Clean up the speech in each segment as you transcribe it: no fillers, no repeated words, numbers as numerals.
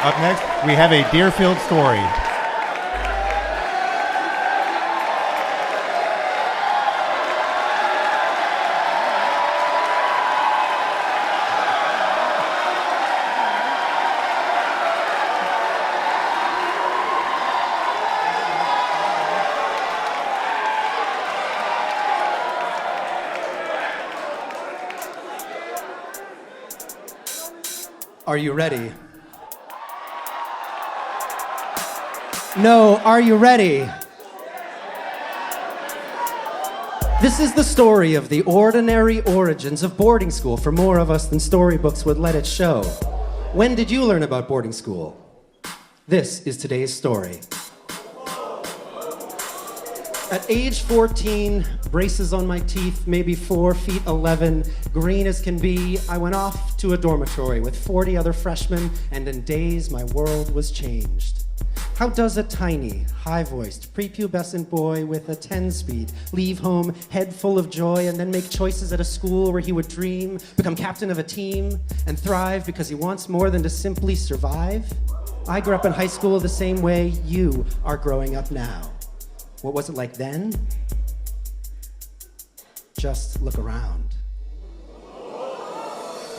Up next, we have a Deerfield story. Are you ready? No, are you ready? This is the story of the ordinary origins of boarding school for more of us than storybooks would let it show. When did you learn about boarding school? This is today's story. At age 14, braces on my teeth, maybe 4 feet 11, green as can be, I went off to a dormitory with 40 other freshmen, and in days my world was changed. How does a tiny, high-voiced, prepubescent boy with a 10-speed leave home head full of joy and then make choices at a school where he would dream, become captain of a team, and thrive because he wants more than to simply survive? I grew up in high school the same way you are growing up now. What was it like then? Just look around.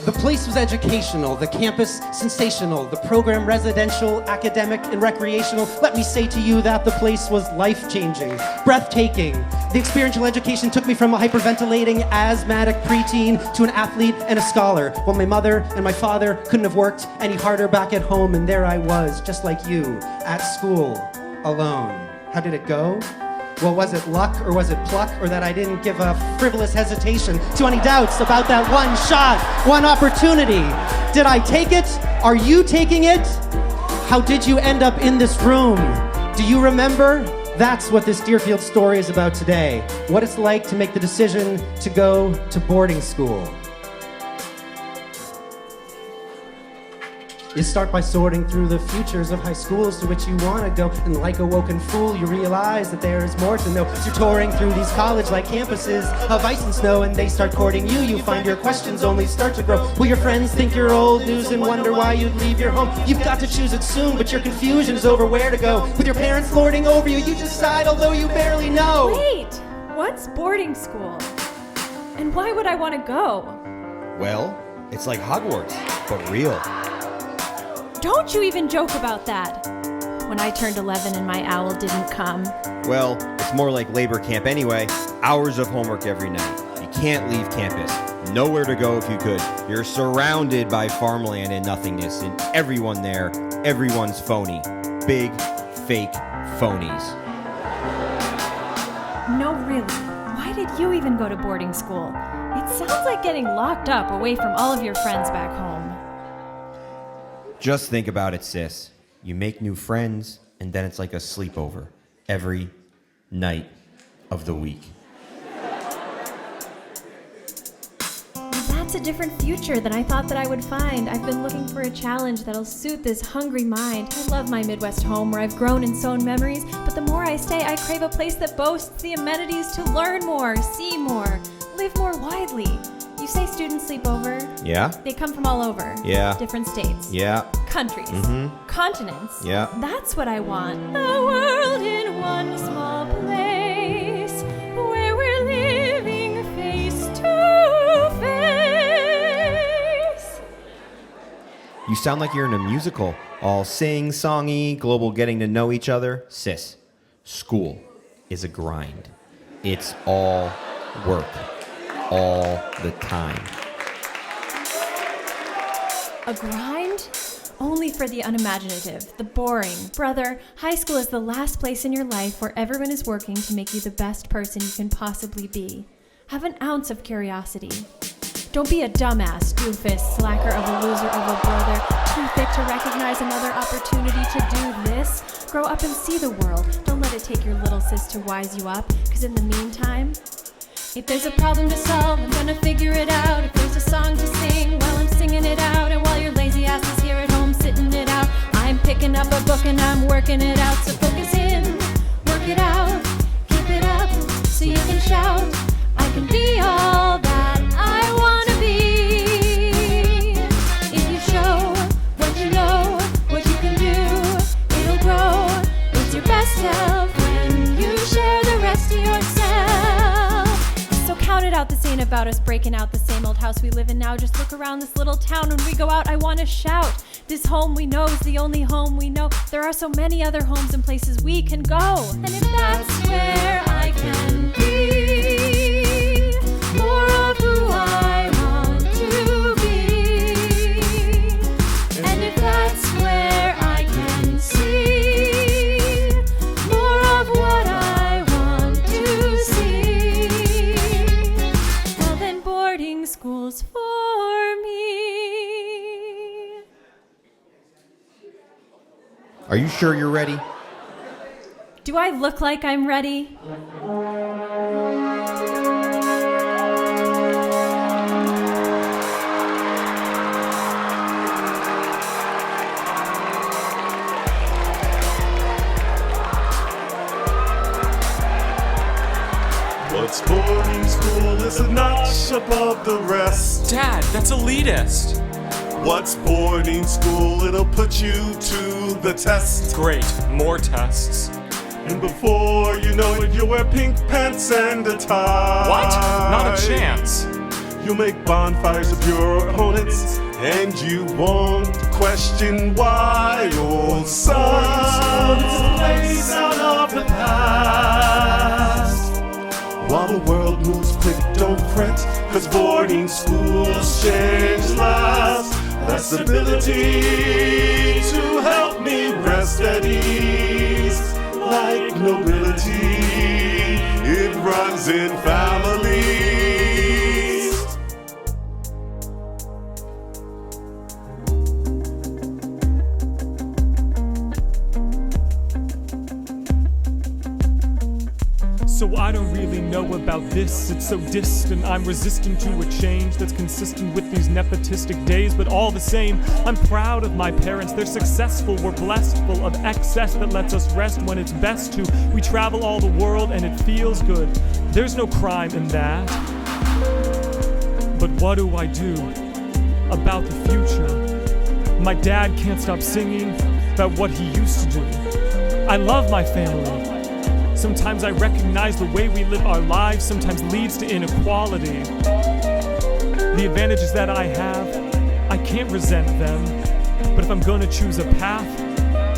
The place was educational, the campus sensational, the program residential, academic, and recreational. Let me say to you that the place was life-changing, breathtaking. The experiential education took me from a hyperventilating, asthmatic preteen to an athlete and a scholar, while my mother and my father couldn't have worked any harder back at home, and there I was, just like you, at school, alone. How did it go? Well, was it luck or was it pluck, or that I didn't give a frivolous hesitation to any doubts about that one shot, one opportunity? Did I take it? Are you taking it? How did you end up in this room? Do you remember? That's what this Deerfield story is about today. What it's like to make the decision to go to boarding school. You start by sorting through the futures of high schools to which you want to go, and like a woken fool, you realize that there is more to know. So you're touring through these college-like campuses of ice and snow, and they start courting you. You find your questions only start to grow. Will your friends think you're old news and wonder why you'd leave your home? You've got to choose it soon, but your confusion is over where to go. With your parents lording over you, you decide, although you barely know. Wait, what's boarding school? And why would I want to go? Well, it's like Hogwarts, but real. Don't you even joke about that. When I turned 11 and my owl didn't come. Well, it's more like labor camp anyway. Hours of homework every night. You can't leave campus. Nowhere to go if you could. You're surrounded by farmland and nothingness, and everyone there, everyone's phony. Big, fake phonies. No, really. Why did you even go to boarding school? It sounds like getting locked up away from all of your friends back home. Just think about it, sis. You make new friends, and then it's like a sleepover every night of the week. That's a different future than I thought that I would find. I've been looking for a challenge that'll suit this hungry mind. I love my Midwest home where I've grown and sown memories, but the more I stay, I crave a place that boasts the amenities to learn more, see more, live more widely. You say students sleep over? Yeah. They come from all over. Yeah. Different states. Yeah. Countries. Mm-hmm. Continents. Yeah. That's what I want. The world in one small place where we're living face to face. You sound like you're in a musical. All sing-songy, global getting to know each other. Sis, school is a grind. It's all work. All the time. A grind? Only for the unimaginative, the boring. Brother, high school is the last place in your life where everyone is working to make you the best person you can possibly be. Have an ounce of curiosity. Don't be a dumbass, doofus, slacker of a loser of a brother, too thick to recognize another opportunity to do this. Grow up and see the world. Don't let it take your little sis to wise you up, because in the meantime, if there's a problem to solve, I'm gonna figure it out. If there's a song to sing, well, I'm singing it out. And while your lazy ass is here at home sitting it out, I'm picking up a book and I'm working it out. So focus in, work it out, keep it up, so you can shout, I can be all that I wanna be. If you show what you know, what you out this ain't about us breaking out the same old house we live in now. Just look around this little town. When we go out, I want to shout. This home we know is the only home we know. There are so many other homes and places we can go. And if that's where I can be, more of who I want to be. And if that's where I can see more of what I want to see, well then boarding school's for me. Are you sure you're ready? Do I look like I'm ready? What's boarding school is a notch above the rest. Dad, that's elitist. What's boarding school? It'll put you to the test. Great, more tests. And before you know it, you'll wear pink pants and a tie. What? Not a chance. You'll make bonfires of your opponents, and you won't question why. Old son's place out of the past. While the world moves quick, don't fret, 'cause boarding schools change last. That's ability to help me rest at ease. Like nobility, it runs in families. So I don't really know about this, it's so distant. I'm resistant to a change that's consistent with these nepotistic days. But all the same, I'm proud of my parents. They're successful, we're blessed, full of excess that lets us rest when it's best to. We travel all the world and it feels good. There's no crime in that. But what do I do about the future? My dad can't stop singing about what he used to do. I love my family. Sometimes I recognize the way we live our lives sometimes leads to inequality. The advantages that I have, I can't resent them. But if I'm gonna choose a path,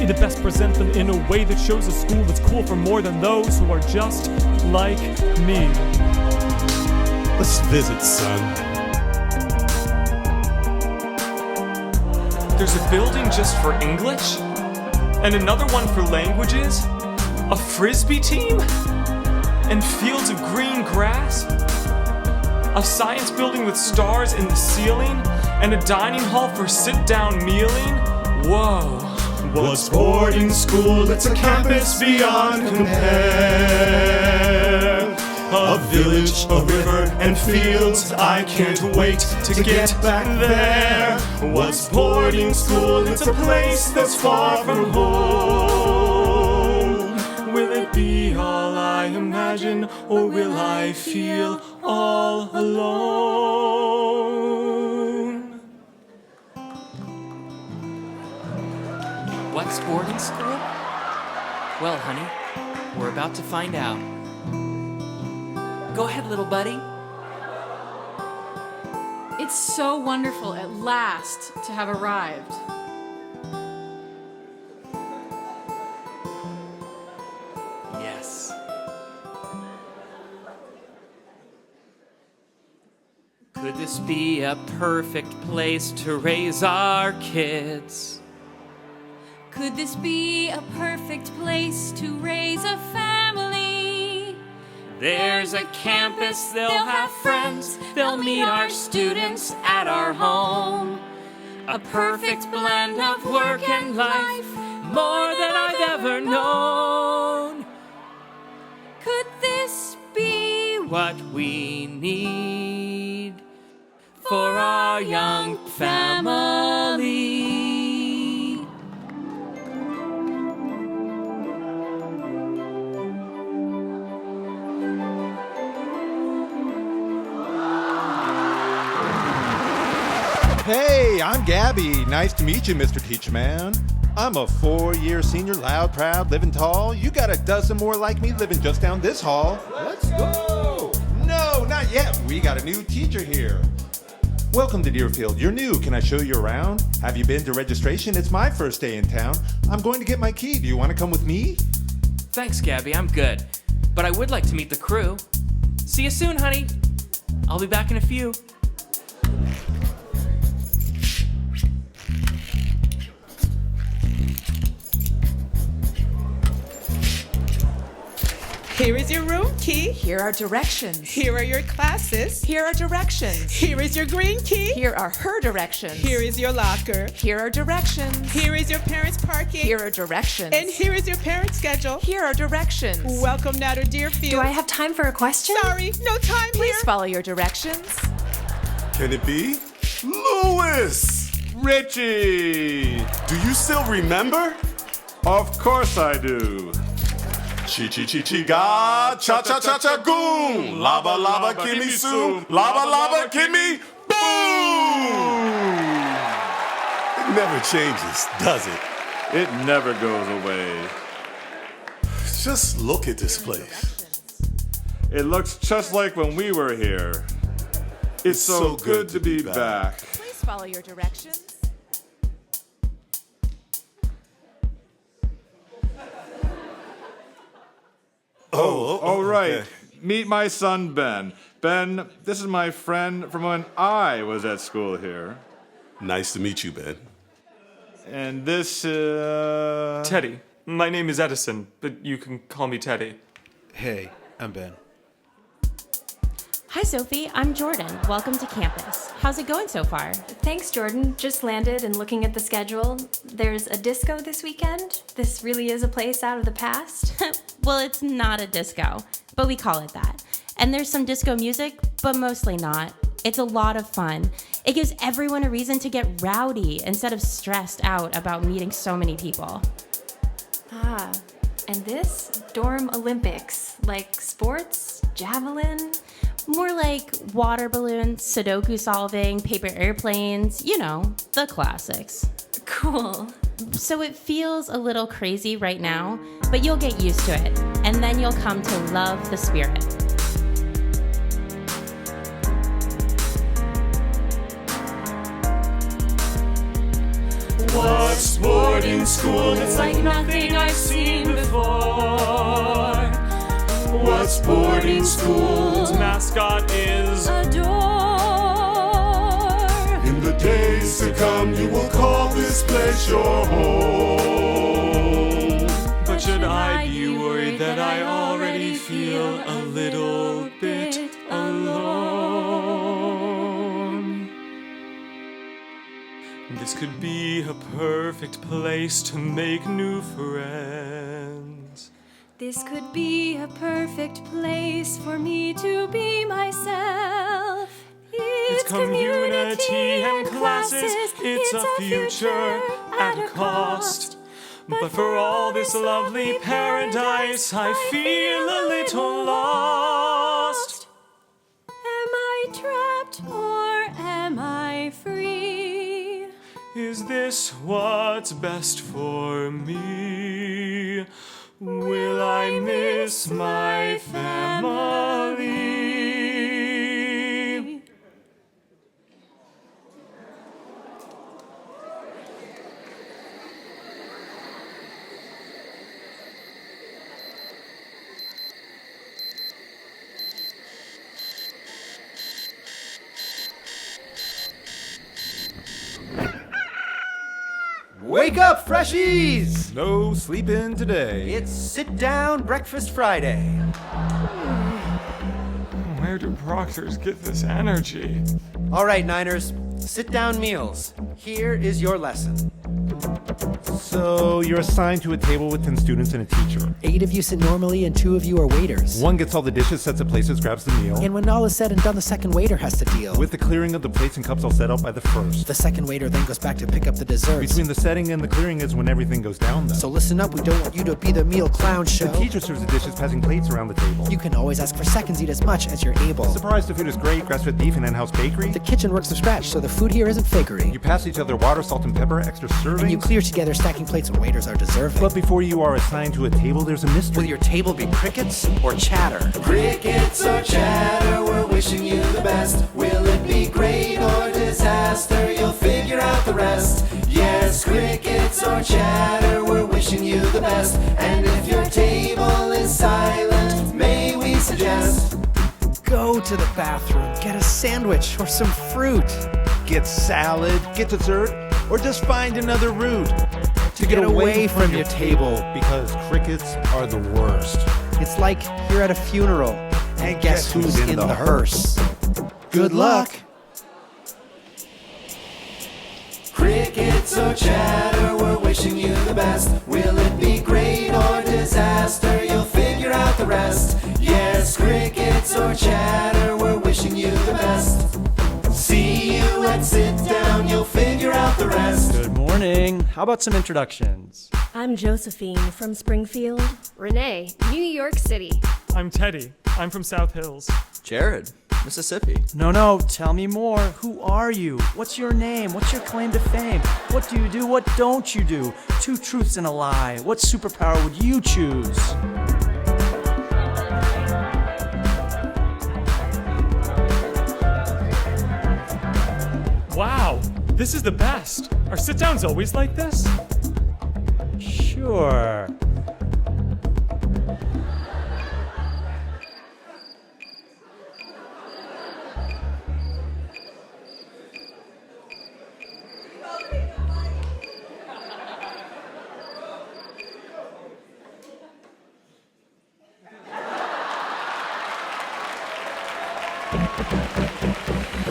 it'd best present them in a way that shows a school that's cool for more than those who are just like me. Let's visit, son. There's a building just for English, and another one for languages, a frisbee team, and fields of green grass, a science building with stars in the ceiling, and a dining hall for sit-down mealing. Whoa. What's boarding school? It's a campus beyond compare. A village, a river, and fields. I can't wait to get back there. What's boarding school? It's a place that's far from home. Will it be all I imagine, or will I feel all alone? What's boarding school? Well, honey, we're about to find out. Go ahead, little buddy. It's so wonderful at last to have arrived. Yes. Could this be a perfect place to raise our kids? Could this be a perfect place to raise a family? There's a campus, they'll have friends, they'll meet our students at our home. A perfect blend of work and life, more than I've ever known. Could this be What we need for our young family? Hey, I'm Gabby. Nice to meet you, Mr. Teacher Man. I'm a 4-year senior, loud, proud, living tall. You got a dozen more like me living just down this hall. Let's go! No, not yet. We We got a new teacher here. Welcome to Deerfield. You're new. Can I show you around? Have you been to registration? It's my first day in town. I'm going to get my key. Do you want to come with me? Thanks, Gabby, I'm good. But I would like to meet the crew. See you soon, honey. I'll be back in a few. Here is your room key. Here are directions. Here are your classes. Here are directions. Here is your green key. Here are her directions. Here is your locker. Here are directions. Here is your parents' parking. Here are directions. And here is your parents' schedule. Here are directions. Welcome now to Deerfield. Do I have time for a question? Sorry, no time Please here. follow your directions. Can it be? Louis! Richie! Do you still remember? Of course I do. Chi-chi-chi-chi-ga, cha-cha-cha-cha-goom, lava-lava kimmy-soo, lava-lava kimmy, boom! It never changes, does it? It never goes away. Just look at this place. It looks just like when we were here. It's so good to be back. Please follow your directions. Oh, right. Meet my son, Ben. Ben, this is my friend from when I was at school here. Nice to meet you, Ben. And this, Teddy. My name is Edison, but you can call me Teddy. Hey, I'm Ben. Hi, Sophie. I'm Jordan. Welcome to campus. How's it going so far? Thanks, Jordan. Just landed and looking at the schedule. There's a disco this weekend. This really is a place out of the past. Well, it's not a disco, but we call it that. And there's some disco music, but mostly not. It's a lot of fun. It gives everyone a reason to get rowdy instead of stressed out about meeting so many people. Ah, and this? Dorm Olympics. Like sports? Javelin? More like water balloons, Sudoku solving, paper airplanes, you know, the classics. Cool. So it feels a little crazy right now, but you'll get used to it, and then you'll come to love the spirit. What's boarding school? It's like nothing I've seen before. What's boarding school's mascot is a door. In the days to come, you will call this place your home. But should I be worried that I already feel a little bit alone? This could be a perfect place to make new friends. This could be a perfect place for me to be myself. It's community and classes, it's a future at a cost. But for all this lovely paradise, I feel a little lost. Am I trapped or am I free? Is this what's best for me? Will I miss my family? Wake up, freshies! No sleeping today. It's sit-down breakfast Friday. Where do proctors get this energy? All right, Niners, sit-down meals. Here is your lesson. So you're assigned to a table with 10 students and a teacher. 8 of you sit normally and 2 of you are waiters. One gets all the dishes, sets the places, grabs the meal. And when all is said and done, the second waiter has to deal with the clearing of the plates and cups all set out by the first. The second waiter then goes back to pick up the desserts. Between the setting and the clearing is when everything goes down, though. So listen up, we don't want you to be the meal clown show. The teacher serves the dishes, passing plates around the table. You can always ask for seconds, eat as much as you're able. Surprised the food is great, grass-fed beef and in-house bakery. The kitchen works from scratch, so the food here isn't fakery. You pass each other water, salt, and pepper, extra servings. And you clear together, stacking plates when waiters are deserving. But before you are assigned to a table, there's a mystery. Will your table be crickets or chatter? Crickets or chatter, we're wishing you the best. chatter, we're wishing you the best. And if your table is silent, may we suggest go to the bathroom, get a sandwich or some fruit. Get salad, get dessert, or just find another route. To get away from your table. Because crickets are the worst. It's like you're at a funeral. And guess who's in the hearse? Good luck. crickets or chatter, we're wishing you the best. Will it be great or disaster? You'll figure out the rest. Yes, crickets or chatter, we're wishing you the best. See you at sit down, you'll figure out the rest. Good morning. How about some introductions? I'm Josephine from Springfield. Renee, New York City. I'm Teddy. I'm from South Hills. Jared, Mississippi. No, tell me more. Who are you? What's your name? What's your claim to fame? What do you do? What don't you do? 2 truths and a lie. What superpower would you choose? Wow, this is the best. Are sit-downs always like this? Sure.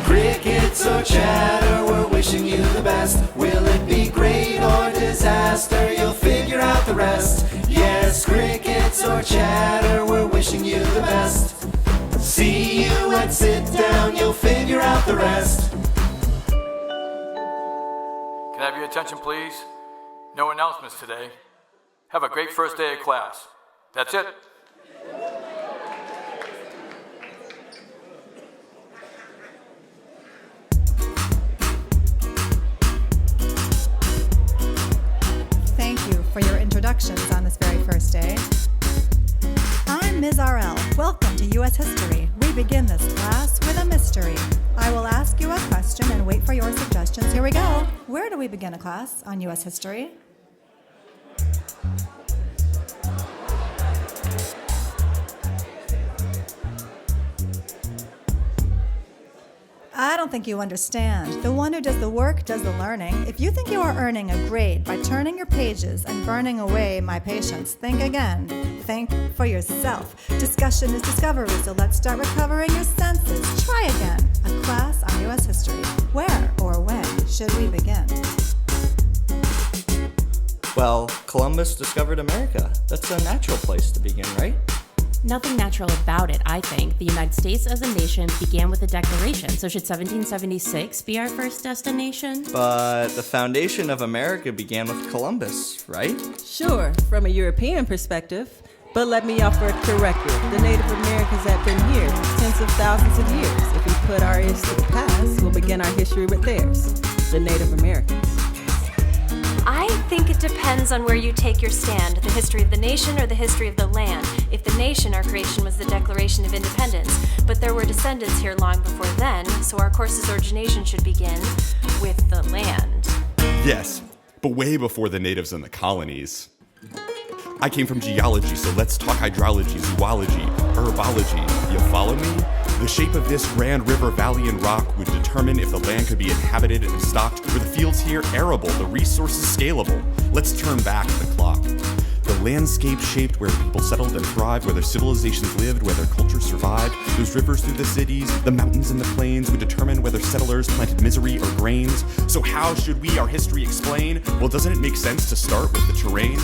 Crickets or chatter, we're wishing you the best. Will it be great or disaster? You'll figure out the rest. Yes, crickets or chatter, we're wishing you the best. See you at sit down, you'll figure out the rest. Can I have your attention, please? No announcements today. Have a great first day of class. That's it. Thank you for your introductions on this very first day. I'm Ms. RL. Welcome to U.S. History. We begin this class with a mystery. I will ask you a question and wait for your suggestions. Here we go. Where do we begin a class on U.S. History? I don't think you understand. The one who does the work does the learning. If you think you are earning a grade by turning your pages and burning away my patience, think again. Think for yourself. Discussion is discovery, so let's start recovering your senses. Try again. A class on U.S. history. Where or when should we begin? Well, Columbus discovered America. That's a natural place to begin, right? Nothing natural about it, I think. The United States as a nation began with a declaration, so should 1776 be our first destination? But the foundation of America began with Columbus, right? Sure, from a European perspective. But let me offer a corrective. The Native Americans have been here tens of thousands of years. If we put our ears to the past, we'll begin our history with theirs, the Native Americans. I think it depends on where you take your stand, the history of the nation or the history of the land. If the nation, our creation, was the Declaration of Independence, but there were descendants here long before then, so our course's origination should begin with the land. Yes, but way before the natives and the colonies. I came from geology, so let's talk hydrology, zoology, herbology. You follow me? The shape of this grand river, valley, and rock would determine if the land could be inhabited and stocked. Were the fields here arable, the resources scalable? Let's turn back the clock. The landscape shaped where people settled and thrived, where their civilizations lived, where their culture survived. Those rivers through the cities, the mountains and the plains would determine whether settlers planted misery or grains. So how should we our history explain? Well, doesn't it make sense to start with the terrain?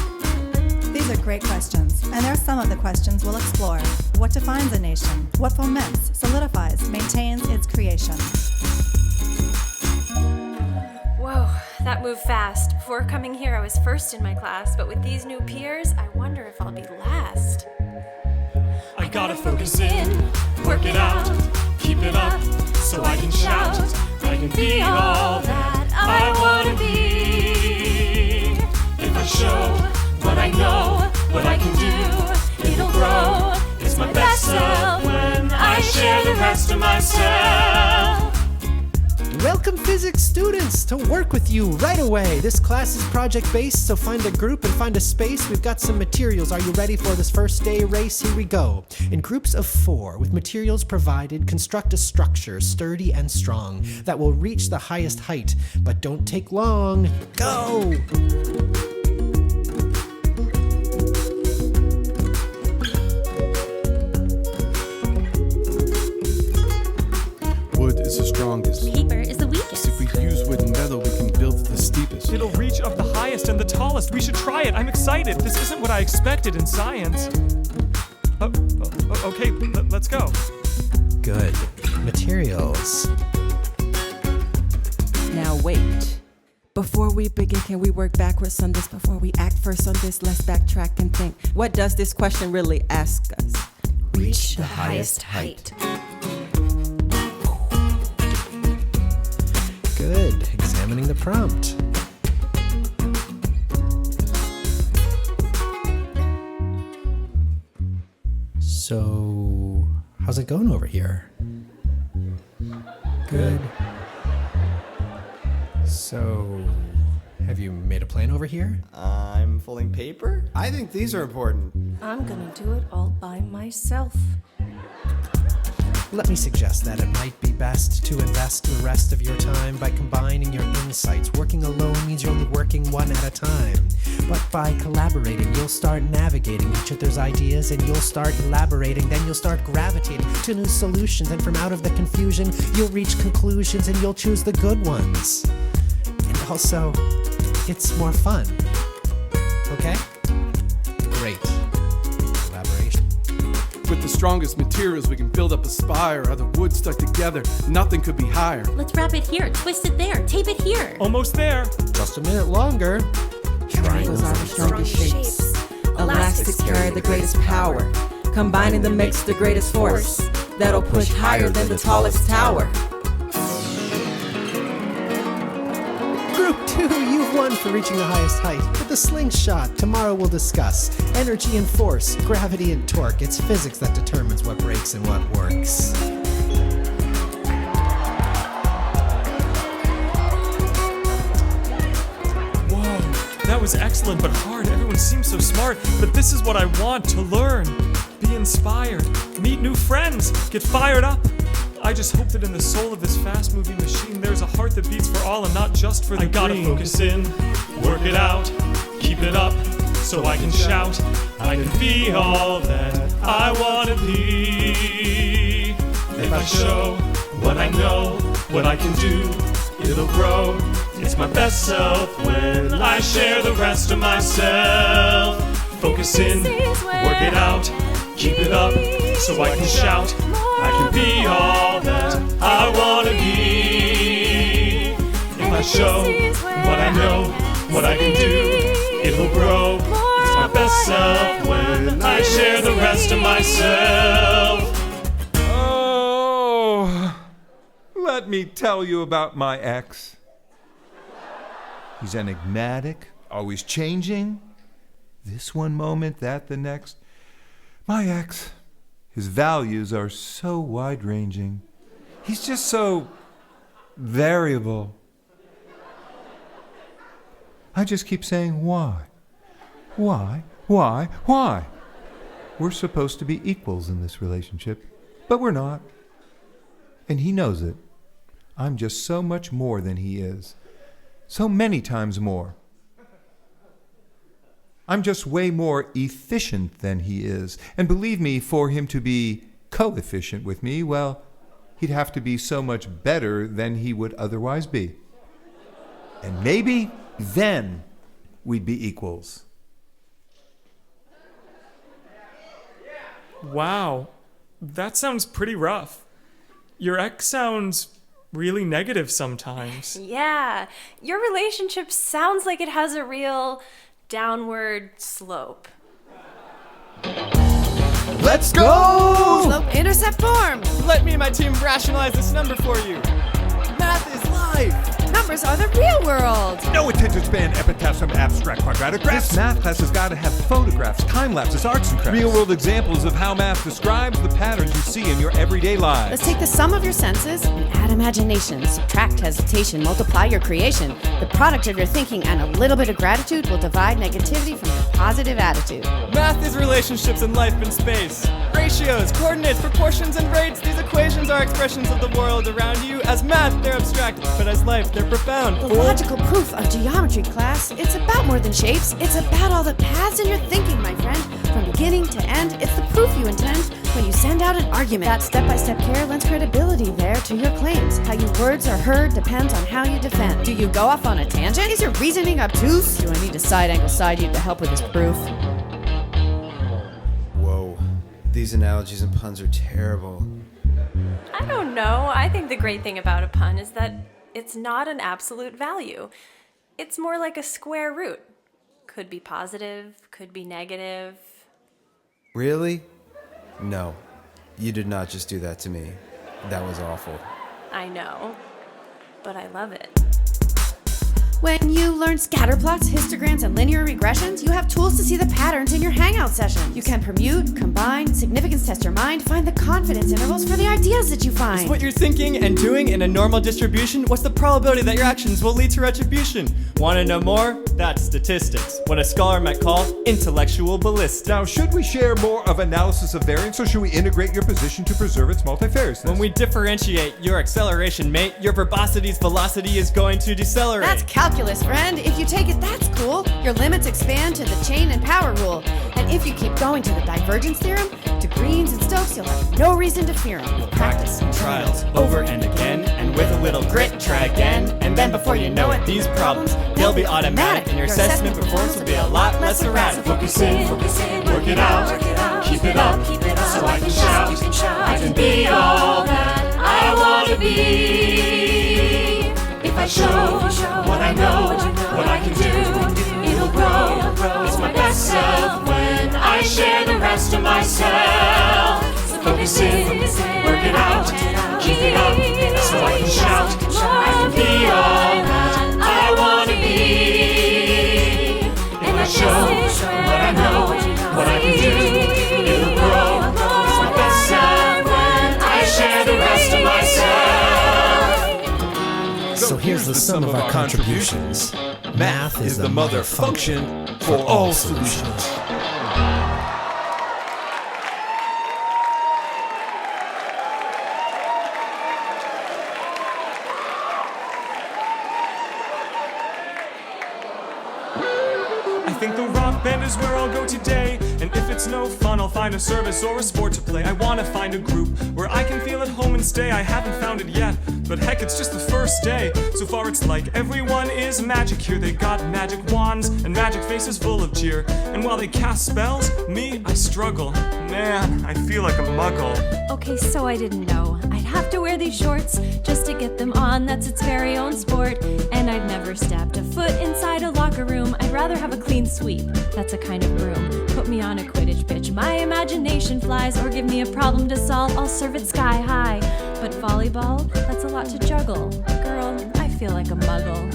These are great questions, and there are some of the questions we'll explore. What defines a nation? What foments, solidifies, maintains its creation? Whoa, that moved fast. Before coming here, I was first in my class, but with these new peers, I wonder if I'll be last. I gotta focus in, work it out, keep it up, so I can shout. I can be all that I wanna be. If I show what I know, what I can do, it'll grow. It's my best self when I share the rest of myself. Welcome physics students to work with you right away. This class is project-based, so find a group and find a space. We've got some materials. Are you ready for this first day race? Here we go. In groups of 4, with materials provided, construct a structure sturdy and strong that will reach the highest height. But don't take long. Go! Wood is the strongest. Paper is the weakest. If we use wood and metal, we can build the steepest. It'll reach up the highest and the tallest. We should try it. I'm excited. This isn't what I expected in science. Okay, let's go. Good. Materials. Now wait. Before we begin, can we work backwards on this? Before we act first on this, let's backtrack and think. What does this question really ask us? Reach the highest height. Good. Examining the prompt. So, how's it going over here? Good. So, have you made a plan over here? I'm folding paper? I think these are important. I'm gonna do it all by myself. Let me suggest that it might be best to invest the rest of your time by combining your insights. Working alone means you're only working one at a time. But by collaborating, you'll start navigating each other's ideas and you'll start elaborating. Then you'll start gravitating to new solutions. And from out of the confusion, you'll reach conclusions and you'll choose the good ones. And also, it's more fun. Okay? Great. Collaboration. With the strongest materials, we can build up a spire. Out of wood stuck together, nothing could be higher. Let's wrap it here, twist it there, tape it here. Almost there. Just a minute longer. Triangles are the strongest shapes. Elastics carry the greatest power. Combining the makes the greatest force. That'll push higher than the tallest tower. Group 2, you've won for reaching the highest height. With the slingshot, tomorrow we'll discuss energy and force, gravity and torque. It's physics that determines what breaks and what works. That was excellent but hard. Everyone seems so smart, but this is what I want to learn. Be inspired, meet new friends, get fired up. I just hope that in the soul of this fast-moving machine there's a heart that beats for all and not just for the green. I gotta focus in, work it out, keep it up, so I can shout. I can be all that I wanna be. If I show what I know, what I can do, it'll grow. It's my best self when I share the rest of myself. Focus in, work it out, keep it up, so I can shout. I can be all that I want to be. If I show what I know, what I can do, it will grow. It's my best self when I share the rest of myself. Oh, let me tell you about my ex. He's enigmatic, always changing. This one moment, that the next. My ex, his values are so wide-ranging. He's just so variable. I just keep saying, why? Why? Why? Why? We're supposed to be equals in this relationship, but we're not. And he knows it. I'm just so much more than he is. So many times more. I'm just way more efficient than he is. And believe me, for him to be co-efficient with me, well, he'd have to be so much better than he would otherwise be. And maybe then we'd be equals. Wow, that sounds pretty rough. Your ex sounds really negative sometimes. Yeah, your relationship sounds like it has a real downward slope. Let's go! Slope intercept form. Let me and my team rationalize this number for you. Math is life. life. Numbers are the real world. No attention span, epitaphs from abstract quadratic graphs. This math class has got to have photographs, time lapses, arts and crafts. Real-world examples of how math describes the patterns you see in your everyday lives. Let's take the sum of your senses and add imagination, subtract hesitation, multiply your creation. The product of your thinking and a little bit of gratitude will divide negativity from your positive attitude. Math is relationships in life and space. Ratios, coordinates, proportions, and rates. These equations are expressions of the world around you. As math, they're abstract, but as life, they're profound. The logical proof of geometry, class. It's about more than shapes. It's about all the paths in your thinking, my friend. From beginning to end, it's the proof you intend when you send out an argument. That step-by-step care lends credibility there to your claims. How your words are heard depends on how you defend. Do you go off on a tangent? Is your reasoning obtuse? Do I need to side-angle side you to help with this proof? Whoa, these analogies and puns are terrible. I don't know. I think the great thing about a pun is that it's not an absolute value. It's more like a square root. Could be positive, could be negative. Really? No, you did not just do that to me. That was awful. I know, but I love it. When you learn scatter plots, histograms, and linear regressions, you have tools to see the patterns in your Hangout session. You can permute, combine, significance test your mind, find the confidence intervals for the ideas that you find. Is what you're thinking and doing in a normal distribution? What's the probability that your actions will lead to retribution? Want to know more? That's statistics. What a scholar might call intellectual ballistics. Now, should we share more of analysis of variance, or should we integrate your position to preserve its multifariousness? When we differentiate your acceleration, mate, your verbosity's velocity is going to decelerate. That's calculus, friend. If you take it, that's cool. Your limits expand to the chain and power rule. And if you keep going to the divergence theorem, to Greens and Stokes, you'll have no reason to fear them. You'll practice and trials over and again, and with a little grit, try again. And then before you know it, these problems, they'll be automatic, and your assessment performance will be a lot less erratic. Focus in, work it out, keep it up, so I can shout, I can be all that I want to be. If I show what I know, what I can do, it'll grow. It's my best self when I share the rest of myself. So focus in, work it out, keep it up, so I can shout, I can be all that I want to be. If I show what I know, what I can do, it'll grow. It's my best self when I share the rest of myself. So here's the sum of our contributions. Math is the mother function for all solutions. I think the rock band is where I'll go today. And if it's no fun, I'll find a service or a sport to play. I wanna find a group where I can feel at home and stay. I haven't found it yet, but heck, it's just the first day. So far it's like everyone is magic here. They got magic wands and magic faces full of cheer. And while they cast spells, me, I struggle. Man, I feel like a muggle. Okay, so I didn't know I'd have to wear these shorts just to get them on. That's its very own sport. And I've never stepped a foot inside a locker room. I'd rather have a clean sweep. That's a kind of broom. Put me on a Quidditch pitch, my imagination flies. Or give me a problem to solve, I'll serve it sky high. But volleyball, that's a lot to juggle. Girl, I feel like a muggle.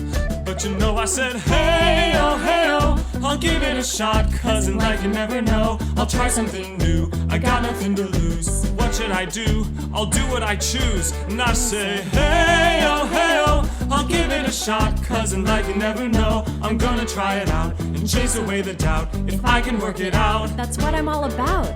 But you know I said, hey oh, I'll give it a shot, 'cause in life you never know. I'll try something new, I got nothing to lose. What should I do? I'll do what I choose. And I say, hey oh, I'll give it a shot, 'cause in life you never know. I'm gonna try it out and chase away the doubt, if I can work it out. That's what I'm all about.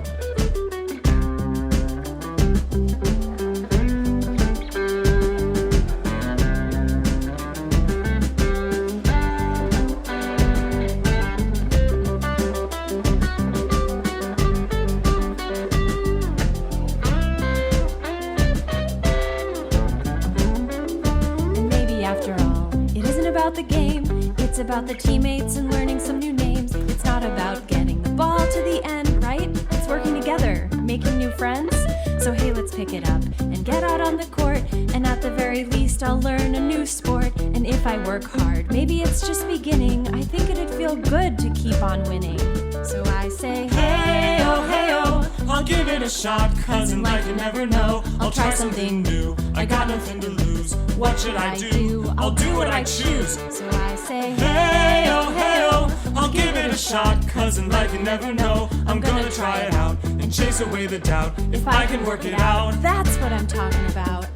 The game, it's about the teammates and learning some new names. It's not about getting the ball to the end, right? It's working together, making new friends. So hey, let's pick it up and get out on the court. And at the very least, I'll learn a new sport. And if I work hard, maybe it's just beginning. I think it'd feel good to keep on winning. So I say, hey oh, I'll give it a shot, 'cause in life you never know. I'll try something new, I got nothing to lose. What should I do? I'll do what I choose. So I say, hey oh, I'll give it a shot, 'cause in life you never know. I'm gonna try it out and chase away the doubt. If I can work it out, that's what I'm talking about.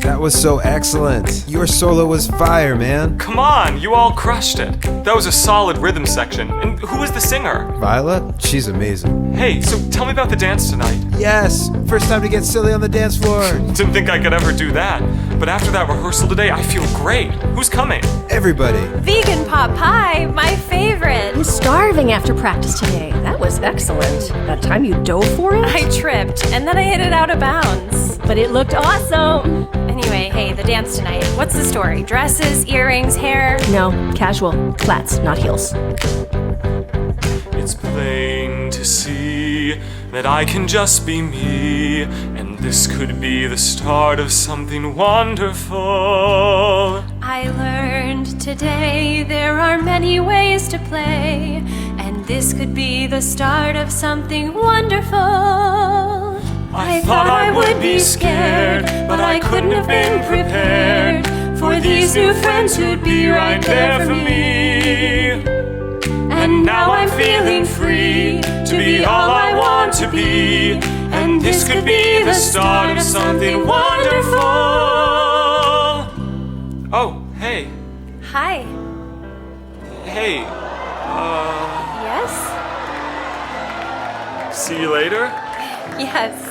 That was so excellent. Your solo was fire, man. Come on, you all crushed it. That was a solid rhythm section. And who was the singer? Violet? She's amazing. Hey, so tell me about the dance tonight. Yes, first time to get silly on the dance floor. Didn't think I could ever do that. But after that rehearsal today, I feel great. Who's coming? Everybody. Vegan pot pie, my favorite. I'm starving after practice today. That was excellent. That time you dove for it? I tripped, and then I hit it out of bounds. But it looked awesome. Anyway, hey, the dance tonight. What's the story? Dresses, earrings, hair? No, casual. Flats, not heels. It's plain to see that I can just be me, and this could be the start of something wonderful. I learned today there are many ways to play, and this could be the start of something wonderful. I thought I would be scared, but I couldn't have been prepared for these new friends who'd be right there for me. And now I'm feeling free to be all I want to be, and this could be the start of something wonderful. Oh, hey. Hi. Hey, Yes? see you later? Yes.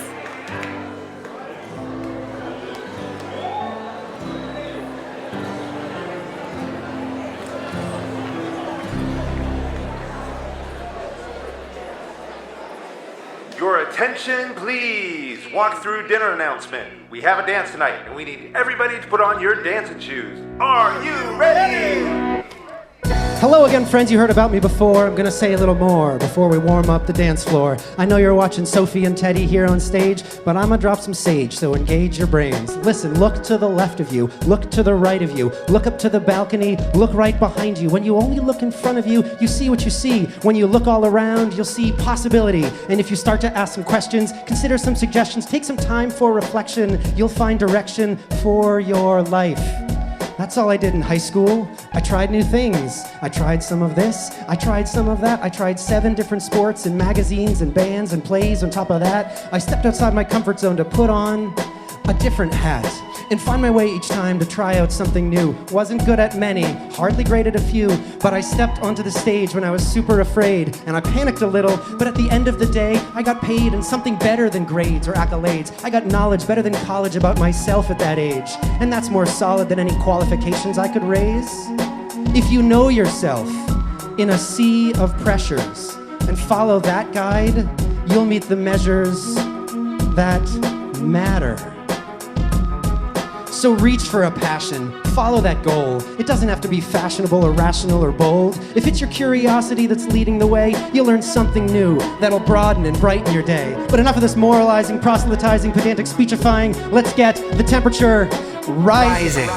Your attention, please. Walk through dinner announcement. We have a dance tonight, and we need everybody to put on your dancing shoes. Are you ready? Hello again, friends. You heard about me before. I'm going to say a little more before we warm up the dance floor. I know you're watching Sophie and Teddy here on stage, but I'm going to drop some sage, so engage your brains. Listen, look to the left of you. Look to the right of you. Look up to the balcony. Look right behind you. When you only look in front of you, you see what you see. When you look all around, you'll see possibility. And if you start to ask some questions, consider some suggestions, take some time for reflection, you'll find direction for your life. That's all I did in high school. I tried new things. I tried some of this. I tried some of that. I tried 7 different sports and magazines and bands and plays. On top of that, I stepped outside my comfort zone to put on a different hat and find my way each time to try out something new. Wasn't good at many, hardly great at a few, but I stepped onto the stage when I was super afraid, and I panicked a little, but at the end of the day, I got paid in something better than grades or accolades. I got knowledge better than college about myself at that age, and that's more solid than any qualifications I could raise. If you know yourself in a sea of pressures and follow that guide, you'll meet the measures that matter. So reach for a passion, follow that goal. It doesn't have to be fashionable or rational or bold. If it's your curiosity that's leading the way, you'll learn something new that'll broaden and brighten your day. But enough of this moralizing, proselytizing, pedantic speechifying. Let's get the temperature rising.